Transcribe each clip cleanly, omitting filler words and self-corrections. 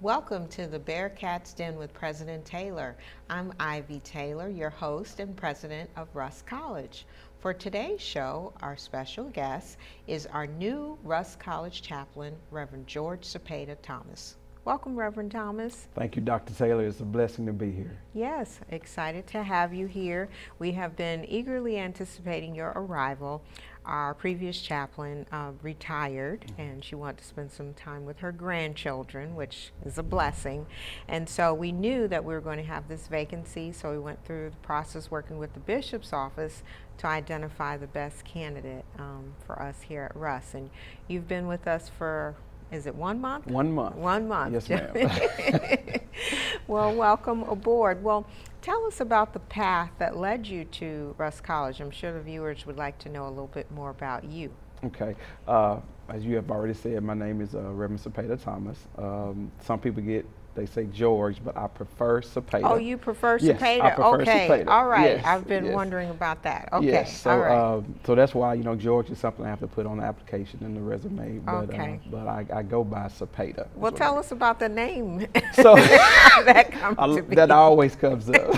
Welcome to the Bearcats Den with President Taylor. I'm Ivy Taylor, your host and president of Russ College. For today's show, our special guest is our new Russ College chaplain, Reverend George Sapada Thomas. Welcome, Reverend Thomas. Thank you, Dr. Taylor. It's a blessing to be here. Yes, excited to have you here. We have been eagerly anticipating your arrival. Our previous chaplain retired, and she wanted to spend some time with her grandchildren, which is a blessing. And so we knew that we were going to have this vacancy, so we went through the process working with the bishop's office to identify the best candidate for us here at Russ. And you've been with us for, is it 1 month? 1 month. 1 month. Yes, ma'am. Well, welcome aboard. Well, tell us about the path that led you to Russ College. I'm sure the viewers would like to know a little bit more about you. Okay. As you have already said, my name is Reverend Sapada Thomas. Some people they say George, but I prefer Sapada. Oh, you prefer Sapada? Yes, I prefer okay. Sapada. All right. Yes, I've been yes. wondering about that. Okay. Yes. So, all right. So that's why, George is something I have to put on the application and the resume. But, Okay. But I go by Sapada. Well, tell us about the name. So How that comes to be. that always comes up.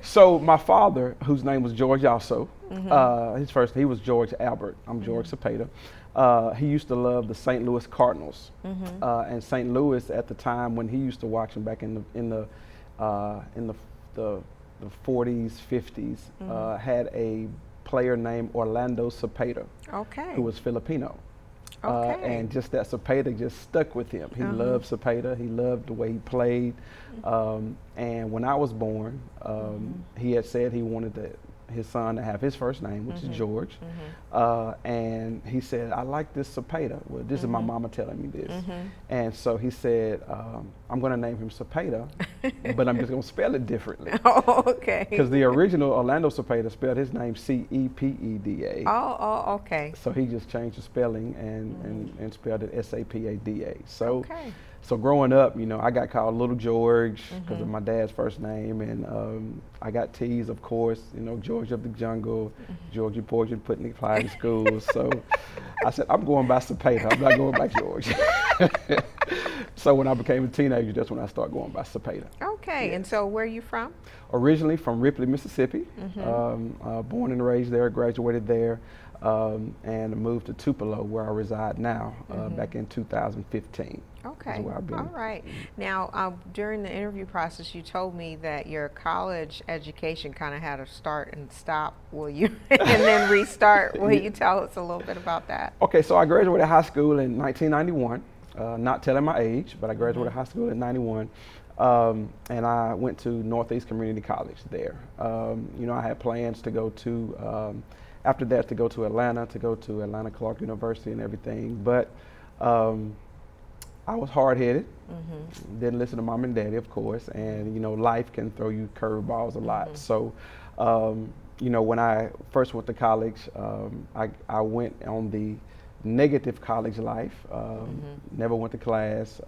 So my father, whose name was George also, he was George Albert. I'm George Sapada. He used to love the St. Louis Cardinals, and St. Louis at the time when he used to watch them back in the 40s, 50s, had a player named Orlando Sapada, Okay. who was Filipino. Okay. And just that Sapada just stuck with him. He loved Sapada. He loved the way he played. And when I was born, he had said he wanted his son to have his first name, which is George. And he said, I like this Sapada. Well, this is my mama telling me this. And so he said, I'm going to name him Sapada, but I'm just going to spell it differently. Oh, okay. Because the original Orlando Sapada spelled his name Cepeda. Oh, okay. So he just changed the spelling and spelled it Sapada. So, Okay. so growing up, I got called Little George because of my dad's first name, and I got teased, of course, George of the Jungle, Georgie Porgy putting the fly in schools. So I said, I'm going by Sapada. I'm not going by George. So when I became a teenager, that's when I started going by Sapada. Okay. Yes. And so where are you from? Originally from Ripley, Mississippi, born and raised there, graduated there, and moved to Tupelo, where I reside now, back in 2015. Okay. That's where I've been. All right. Now, during the interview process, you told me that your college education kind of had a start and stop. Will you, and then restart? Will you tell us a little bit about that? Okay, so I graduated high school in 1991. Not telling my age, but I graduated high school in 91. And I went to Northeast Community College there. I had plans to go to, after that, to go to Atlanta Clark University and everything. But I was hard-headed, didn't listen to mom and daddy, of course, and life can throw you curveballs a lot. So, when I first went to college, I went on the negative college life, never went to class,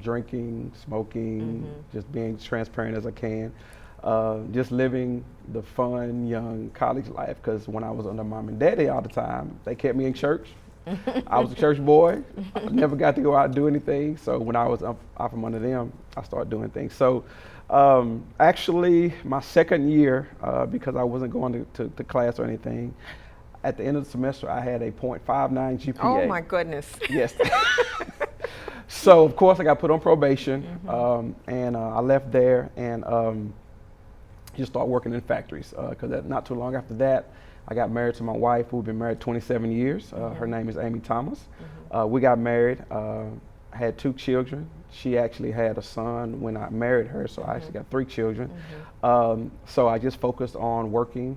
drinking, smoking, just being transparent as I can, just living the fun, young college life, because when I was under mom and daddy all the time, they kept me in church. I was a church boy. I never got to go out and do anything. So when I was up from under them, I started doing things. So actually, my second year, because I wasn't going to class or anything, at the end of the semester, I had a .59 GPA. Oh my goodness. Yes. So of course, I got put on probation, and I left there and just started working in factories. Because not too long after that, I got married to my wife, who'd been married 27 years. Her name is Amy Thomas. We got married, had 2 children. She actually had a son when I married her, so I actually got 3 children. So I just focused on working,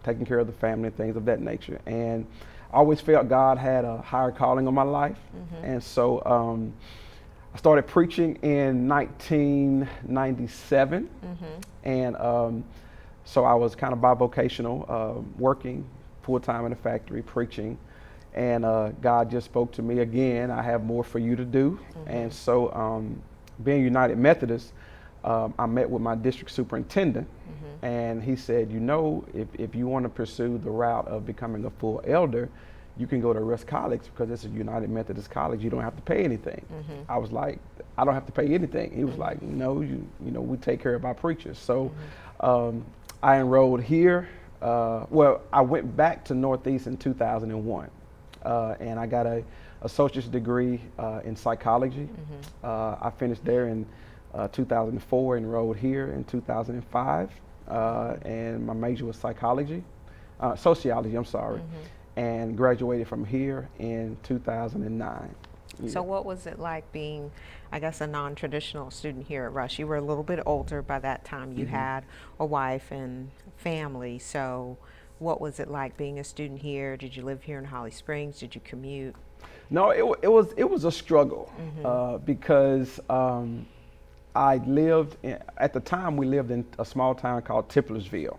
taking care of the family, things of that nature. And I always felt God had a higher calling on my life. And so I started preaching in 1997. And so I was kind of bivocational, working full-time in a factory, preaching. And God just spoke to me again, I have more for you to do. And so being United Methodist, I met with my district superintendent, and he said, if you want to pursue the route of becoming a full elder, you can go to Russ College because it's a United Methodist college. You don't have to pay anything. I was like, I don't have to pay anything. He was like, no, you know, we take care of our preachers. So I enrolled here. Well, I went back to Northeast in 2001, and I got a associate's degree in psychology. I finished there in 2004, enrolled here in 2005, and my major was sociology, I'm sorry, and graduated from here in 2009. So what was it like being, I guess, a non-traditional student here at Rush? You were a little bit older by that time. You had a wife and family. So what was it like being a student here? Did you live here in Holly Springs? Did you commute? No, it was a struggle because I lived at the time we lived in a small town called Tiplersville.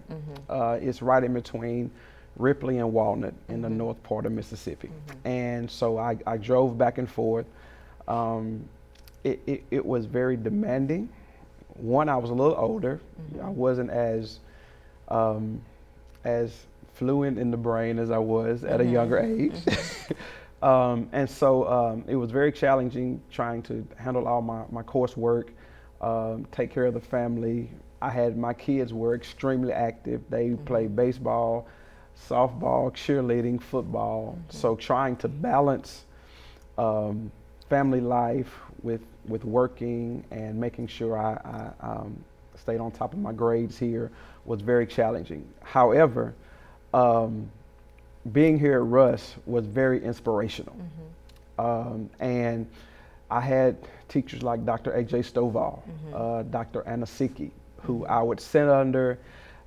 It's right in between Ripley and Walnut in the north part of Mississippi. And so I drove back and forth. It was very demanding. One, I was a little older. I wasn't as fluent in the brain as I was at a younger age. And so it was very challenging trying to handle all my coursework, take care of the family. My kids were extremely active. They played baseball, softball, cheerleading, football. So trying to balance family life with working and making sure I stayed on top of my grades here was very challenging. However, being here at Russ was very inspirational. And I had teachers like Dr. A.J. Stovall, Dr. Anasiki, who I would sit under,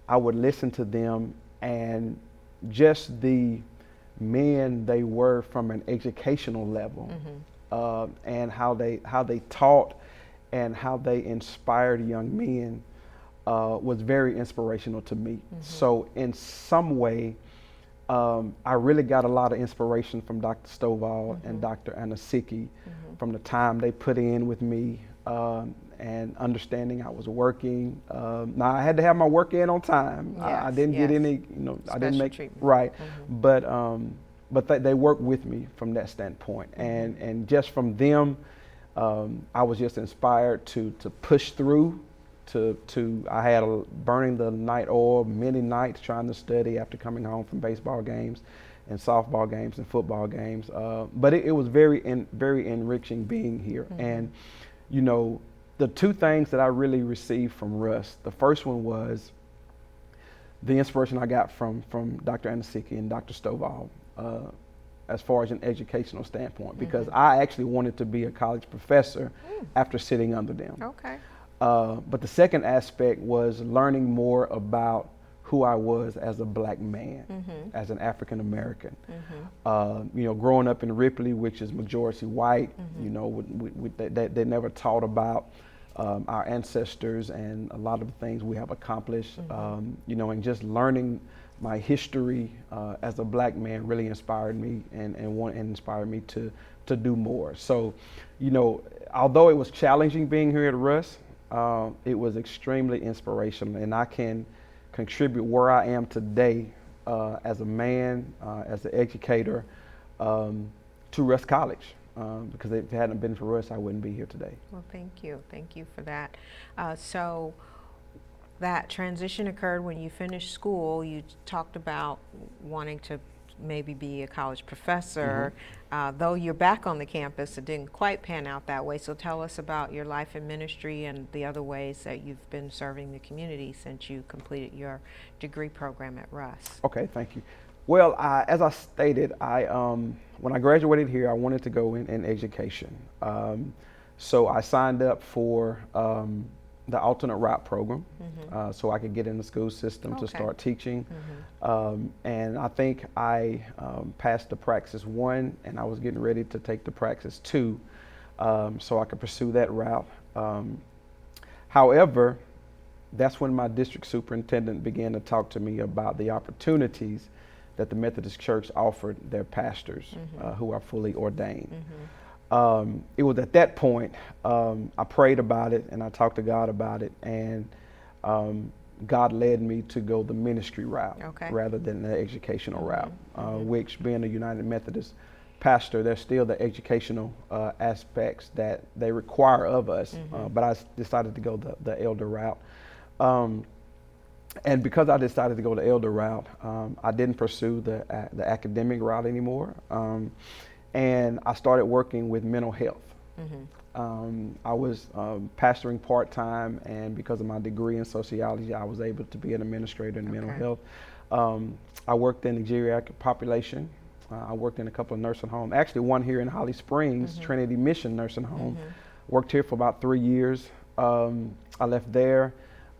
I would listen to them, and just the men they were from an educational level, and how they taught and how they inspired young men was very inspirational to me. So in some way, I really got a lot of inspiration from Dr. Stovall and Dr. Anasiki from the time they put in with me and understanding I was working. Now I had to have my work in on time. I didn't get any, I didn't make treatment. Right, but they worked with me from that standpoint, and just from them, I was just inspired to push through. I had burning the night oil many nights trying to study after coming home from baseball games and softball games and football games. But it was very enriching being here. And, the two things that I really received from Russ, the first one was the inspiration I got from Dr. Anasiki and Dr. Stovall as far as an educational standpoint, because I actually wanted to be a college professor after sitting under them. Okay. But the second aspect was learning more about who I was as a black man, as an African American. Growing up in Ripley, which is majority white, they never taught about our ancestors and a lot of the things we have accomplished, and just learning my history as a black man really inspired me and inspired me to do more. So, although it was challenging being here at Russ, it was extremely inspirational, and I can contribute where I am today as a man, as an educator, to Russ College. Because if it hadn't been for Russ, I wouldn't be here today. Well, thank you. Thank you for that. So that transition occurred when you finished school. You talked about wanting to maybe be a college professor. Though you're back on the campus, it didn't quite pan out that way. So tell us about your life in ministry and the other ways that you've been serving the community since you completed your degree program at Russ. Okay, thank you. Well, as I stated, when I graduated here, I wanted to go in education. So I signed up for the alternate route program, so I could get in the school system to start teaching. And I think I passed the Praxis 1, and I was getting ready to take the Praxis 2, so I could pursue that route. However, that's when my district superintendent began to talk to me about the opportunities that the Methodist Church offered their pastors who are fully ordained. It was at that point I prayed about it and I talked to God about it, and God led me to go the ministry route rather than the educational route, which being a United Methodist pastor, there's still the educational aspects that they require of us, but I decided to go the elder route. And because I decided to go the elder route, I didn't pursue the academic route anymore, and I started working with mental health. I was pastoring part-time, and because of my degree in sociology, I was able to be an administrator in mental health. I worked in the geriatric population. I worked in a couple of nursing homes, actually one here in Holly Springs, Trinity Mission Nursing Home. Worked here for about 3 years. I left there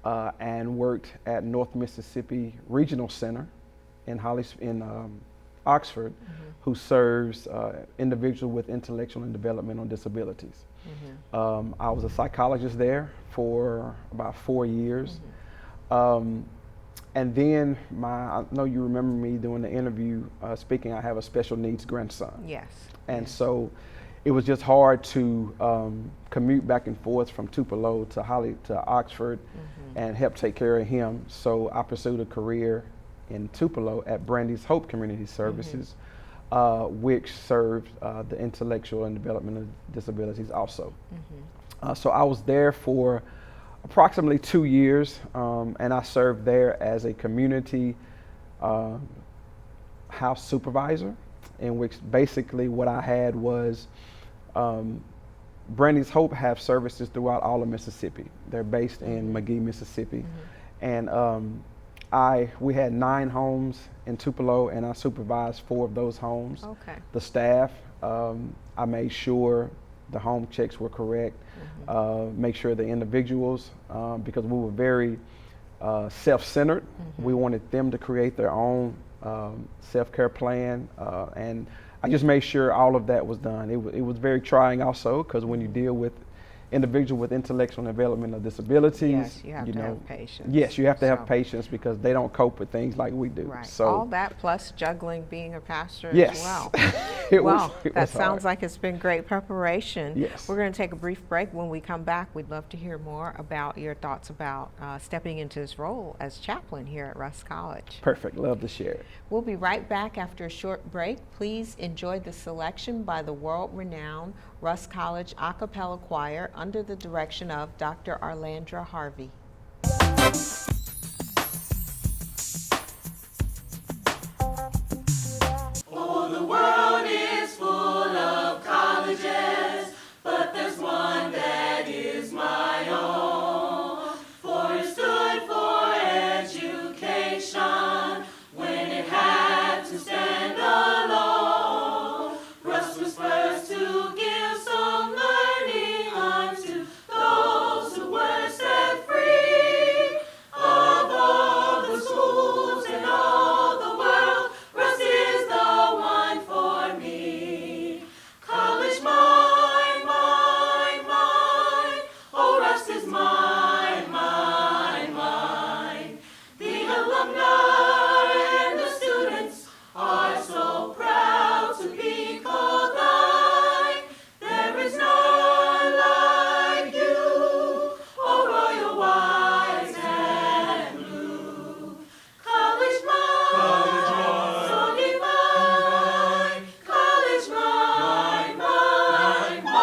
and worked at North Mississippi Regional Center in Oxford, who serves individuals with intellectual and developmental disabilities. I was a psychologist there for about 4 years. And then I know you remember me doing the interview speaking, I have a special needs grandson. Yes. And so it was just hard to commute back and forth from Tupelo to Oxford and help take care of him. So I pursued a career in Tupelo at Brandy's Hope Community Services, which served the intellectual and developmental disabilities also. So I was there for approximately 2 years, and I served there as a community house supervisor, in which basically what I had was Brandy's Hope have services throughout all of Mississippi. They're based in McGee, Mississippi. And we had 9 homes in Tupelo, and I supervised 4 of those homes. The staff, I made sure the home checks were correct, make sure the individuals, because we were very self-centered, we wanted them to create their own self-care plan, and I just made sure all of that was done. It was very trying also, because when you deal with individuals with intellectual and developmental disabilities, you have to have patience. Yes, you have to have patience, because they don't cope with things like we do. Right. So all that plus juggling being a pastor yes. as well. That sounds like it's been great preparation. Yes. We're going to take a brief break. When we come back, we'd love to hear more about your thoughts about stepping into this role as chaplain here at Rusk College. Perfect. Love to share it. We'll be right back after a short break. Please enjoy the selection by the world-renowned Rusk College a cappella choir under the direction of Dr. Arlandra Harvey. Oh, the world is full of colleges, but there's one that is my own. For it stood for education when it had to stand alone. Russ was first to give some learning unto those who were set free. Of all the schools in all the world, Russ is the one for me. College mine, mine, mine. Oh, Russ is mine, mine, mine. The alumni and the students are so proud to be called thine. There is none like you, oh royal white and blue. College mine, so divine. College mine, mine, mine.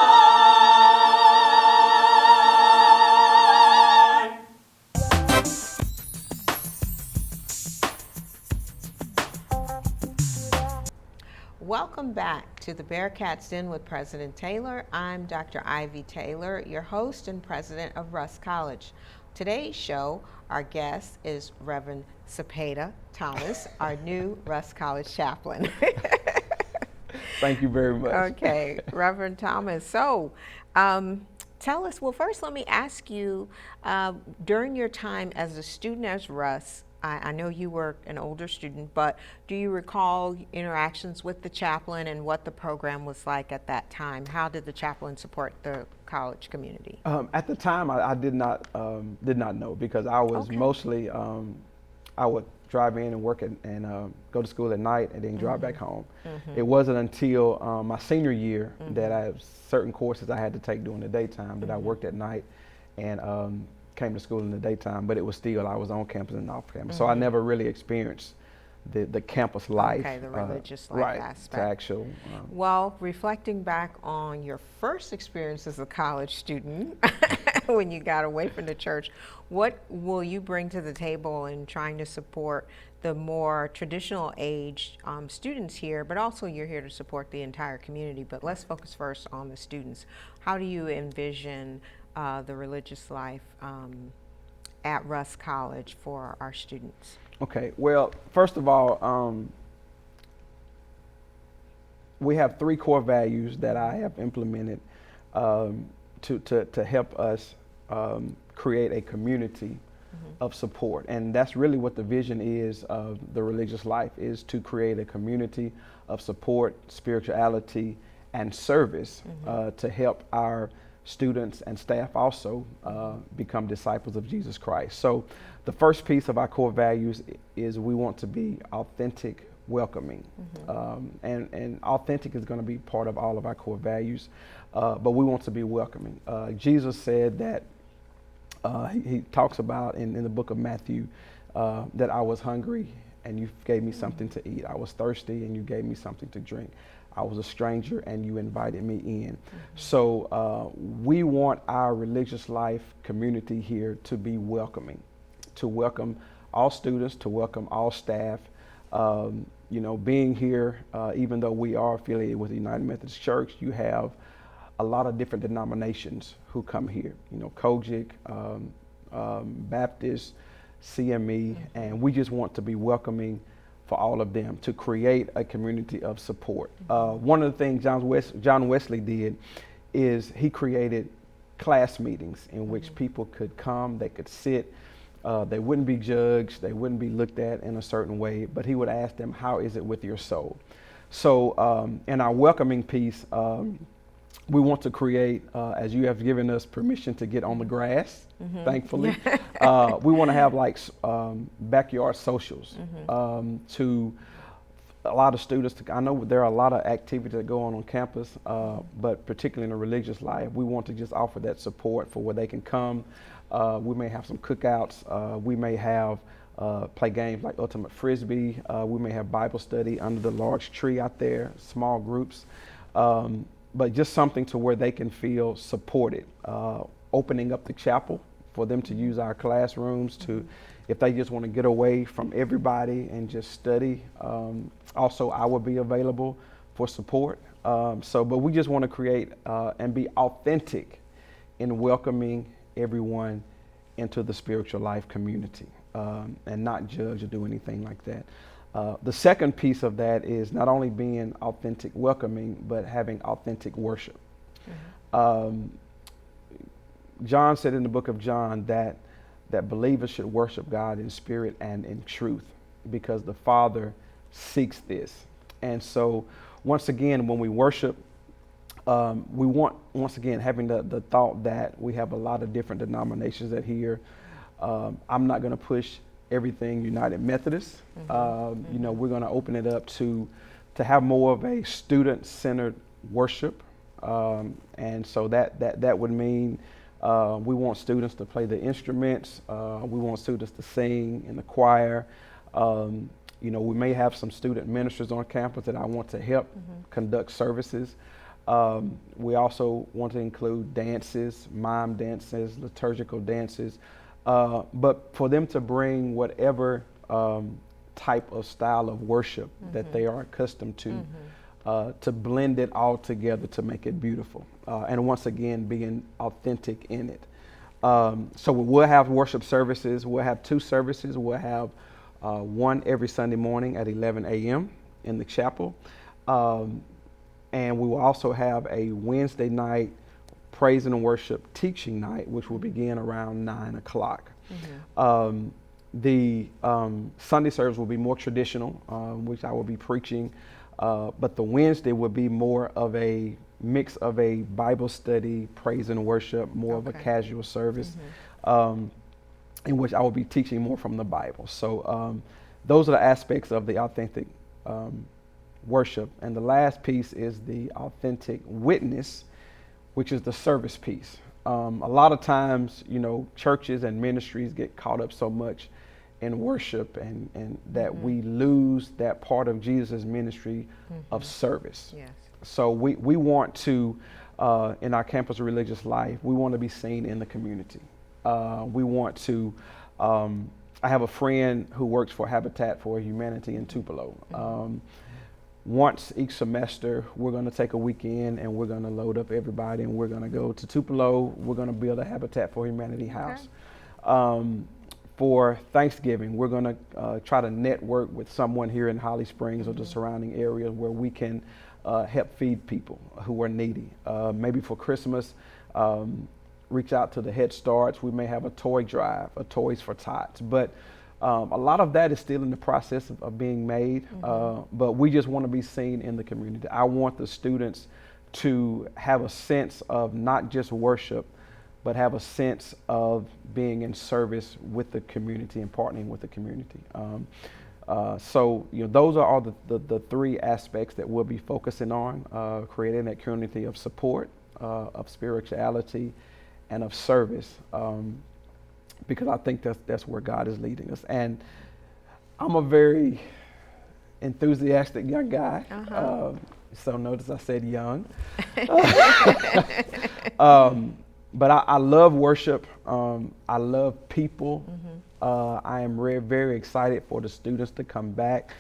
Welcome back to the Bearcats Den with President Taylor. I'm Dr. Ivy Taylor, your host and president of Rusk College. Today's show, our guest is Reverend Sapada Thomas, our new Rusk College chaplain. Thank you very much. Okay, Reverend Thomas. So, tell us, well, first let me ask you, during your time as a student at Rusk, I know you were an older student, but do you recall interactions with the chaplain and what the program was like at that time? How did the chaplain support the college community? At the time, I did not know, because I was mostly, I would drive in and work and go to school at night and then drive back home. It wasn't until my senior year that I had certain courses I had to take during the daytime that I worked at night, and came to school in the daytime, but it was still, I was on campus and off campus. So I never really experienced the campus life. Okay, the religious life right, aspect. to actual. Well, reflecting back on your first experience as a college student, when you got away from the church, what will you bring to the table in trying to support the more traditional age students here, but also you're here to support the entire community. But let's focus first on the students. How do you envision the religious life at Russ College for our students? Okay, well, first of all, we have 3 core values that I have implemented to help us create a community of support. And that's really what the vision is of the religious life, is to create a community of support, spirituality, and service to help our students and staff also become disciples of Jesus Christ. So the first piece of our core values is we want to be authentic, welcoming. And authentic is going to be part of all of our core values, but we want to be welcoming. Jesus said that he talks about in the book of Matthew that I was hungry and you gave me something to eat. I was thirsty and you gave me something to drink. I was a stranger and you invited me in. So we want our religious life community here to be welcoming, to welcome all students, to welcome all staff. You know, being here, even though we are affiliated with the United Methodist Church, you have a lot of different denominations who come here. You know, Kojic, Baptist, CME, and we just want to be welcoming for all of them to create a community of support. One of the things John Wesley did is he created class meetings in which people could come, they could sit, they wouldn't be judged, they wouldn't be looked at in a certain way, but he would ask them, how is it with your soul? So in our welcoming piece, we want to create, as you have given us permission to get on the grass, thankfully, we want to have like backyard socials to a lot of students. I know there are a lot of activities that go on campus, but particularly in the religious life, we want to just offer that support for where they can come. We may have some cookouts. We may have play games like Ultimate Frisbee. We may have Bible study under the large tree out there, small groups. But just something to where they can feel supported. Opening up the chapel for them to use our classrooms to, if they just want to get away from everybody and just study. Also, I will be available for support. But we just want to create and be authentic in welcoming everyone into the spiritual life community and not judge or do anything like that. The second piece of that is not only being authentic, welcoming, but having authentic worship. John said in the book of John that believers should worship God in spirit and in truth because the Father seeks this. And so once again, when we worship, we want, once again, having the thought that we have a lot of different denominations that here. I'm not going to push everything United Methodist. You know, we're going to open it up to have more of a student-centered worship, and so that would mean we want students to play the instruments. We want students to sing in the choir. You know, we may have some student ministers on campus that I want to help conduct services. We also want to include dances, mime dances, liturgical dances. But for them to bring whatever type of style of worship that they are accustomed to blend it all together to make it beautiful. And once again, being authentic in it. So we'll have worship services. We'll have 2 services. We'll have one every Sunday morning at 11 a.m. in the chapel. And we will also have a Wednesday night praise and worship teaching night, which will begin around 9 o'clock. The Sunday service will be more traditional, which I will be preaching, but the Wednesday will be more of a mix of a Bible study, praise and worship, more of a casual service, in which I will be teaching more from the Bible. So those are the aspects of the authentic worship. And the last piece is the authentic witness, which is the service piece. A lot of times, churches and ministries get caught up so much in worship and that we lose that part of Jesus' ministry of service. Yes. So we want to, in our campus religious life, we want to be seen in the community. We want to, I have a friend who works for Habitat for Humanity in Tupelo. Once each semester, we're going to take a weekend and we're going to load up everybody and we're going to go to Tupelo. We're going to build a Habitat for Humanity house. For Thanksgiving, we're going to try to network with someone here in Holly Springs or the surrounding area where we can help feed people who are needy. Maybe for Christmas, reach out to the Head Starts. We may have a toy drive, a Toys for Tots. But a lot of that is still in the process of being made, but we just want to be seen in the community. I want the students to have a sense of not just worship, but have a sense of being in service with the community and partnering with the community. So those are all the three aspects that we'll be focusing on, creating that community of support, of spirituality, and of service. Because I think that's where God is leading us. And I'm a very enthusiastic young guy. So notice I said young. But I love worship. I love people. I am very excited for the students to come back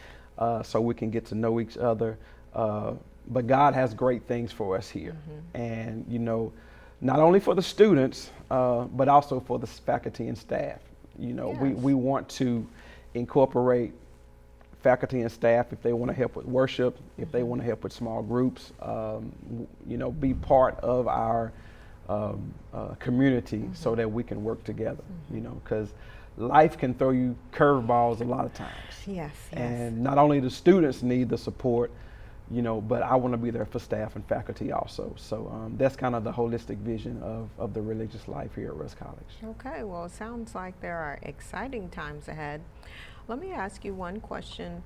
so we can get to know each other. But God has great things for us here. And, not only for the students, but also for the faculty and staff. We want to incorporate faculty and staff if they want to help with worship, if they want to help with small groups, be part of our community so that we can work together, because life can throw you curveballs a lot of times. Yes. And not only the students need the support, but I want to be there for staff and faculty also. So that's kind of the holistic vision of the religious life here at Rusk College. Okay, well, it sounds like there are exciting times ahead. Let me ask you one question.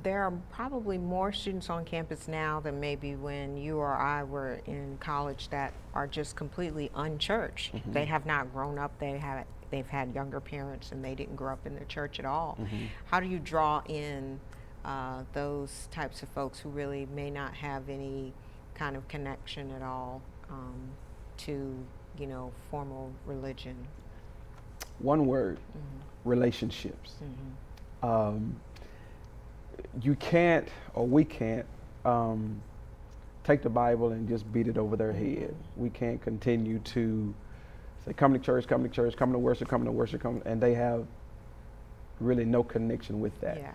There are probably more students on campus now than maybe when you or I were in college that are just completely unchurched. They have not grown up. They've had younger parents and they didn't grow up in the church at all. How do you draw in those types of folks who really may not have any kind of connection at all to, formal religion? One word, relationships. You can't, or we can't, take the Bible and just beat it over their head. We can't continue to say, come to church, come to church, come to worship, and they have really no connection with that. Yes.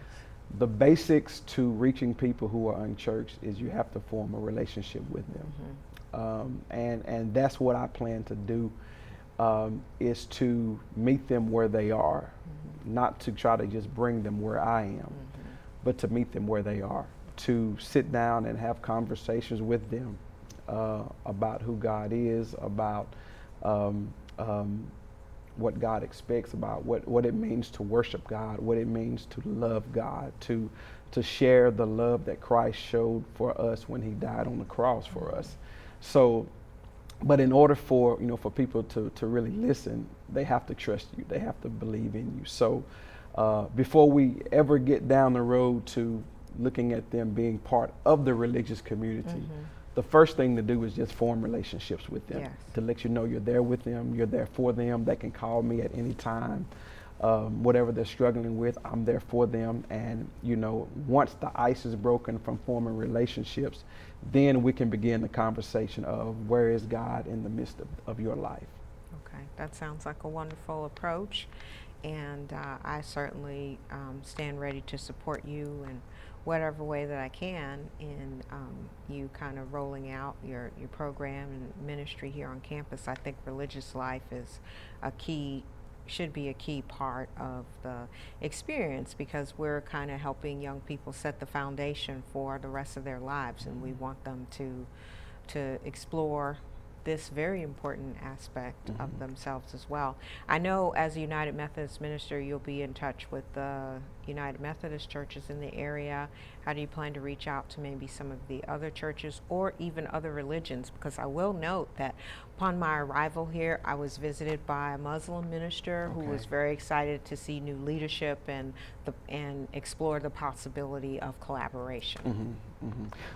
The basics to reaching people who are unchurched is you have to form a relationship with them. And that's what I plan to do, is to meet them where they are, not to try to just bring them where I am, but to meet them where they are, to sit down and have conversations with them about who God is, about what God expects, about what it means to worship God, what it means to love God, to share the love that Christ showed for us when he died on the cross for us. So, but in order for people to really listen, they have to trust you. They have to believe in you. So before we ever get down the road to looking at them being part of the religious community, the first thing to do is just form relationships with them, to let you know you're there with them, you're there for them. They can call me at any time. Whatever they're struggling with, I'm there for them. And, once the ice is broken from forming relationships, then we can begin the conversation of where is God in the midst of your life. Okay, that sounds like a wonderful approach. And I certainly stand ready to support you in whatever way that I can in you kind of rolling out your program and ministry here on campus. I think religious life is should be a key part of the experience, because we're kind of helping young people set the foundation for the rest of their lives, and we want them to explore this very important aspect of themselves as well. I know as a United Methodist minister, you'll be in touch with the United Methodist churches in the area. How do you plan to reach out to maybe some of the other churches or even other religions? Because I will note that upon my arrival here, I was visited by a Muslim minister who was very excited to see new leadership and explore the possibility of collaboration.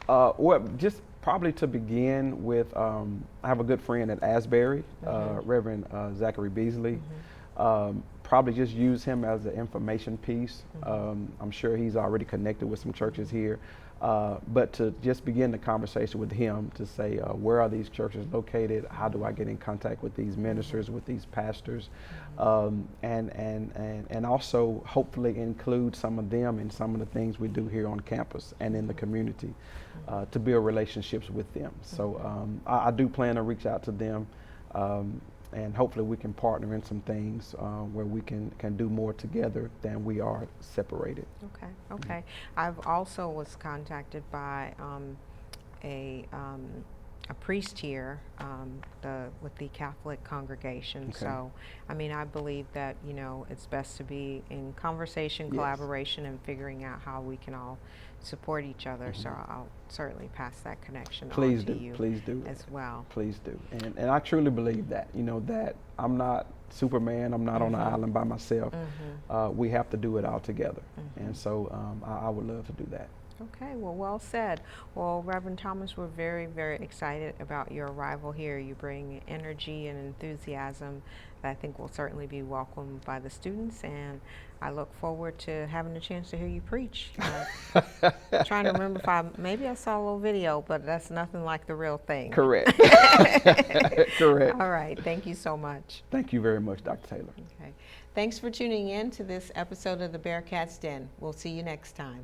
Well, just probably to begin with, I have a good friend at Asbury, Reverend Zachary Beasley. Probably just use him as an information piece. I'm sure he's already connected with some churches here. But to just begin the conversation with him to say, where are these churches located? How do I get in contact with these ministers, with these pastors? And also hopefully include some of them in some of the things we do here on campus and in the community to build relationships with them. So I do plan to reach out to them. And hopefully we can partner in some things where we can do more together than we are separated. Okay. I've also was contacted by a priest here with the Catholic congregation. So, I mean, I believe that, you know, it's best to be in conversation, collaboration, and figuring out how we can all support each other. So I'll certainly pass that connection on to you. Please do as well. Please do. And I truly believe that, you know, that I'm not Superman. I'm not on an island by myself. We have to do it all together. And so I would love to do that. Okay, well said. Well, Reverend Thomas, we're very, very excited about your arrival here. You bring energy and enthusiasm that I think will certainly be welcomed by the students, and I look forward to having a chance to hear you preach. Trying to remember if maybe I saw a little video, but that's nothing like the real thing. Correct. Correct. All right, thank you so much. Thank you very much, Dr. Taylor. Okay, thanks for tuning in to this episode of the Bearcats Den. We'll see you next time.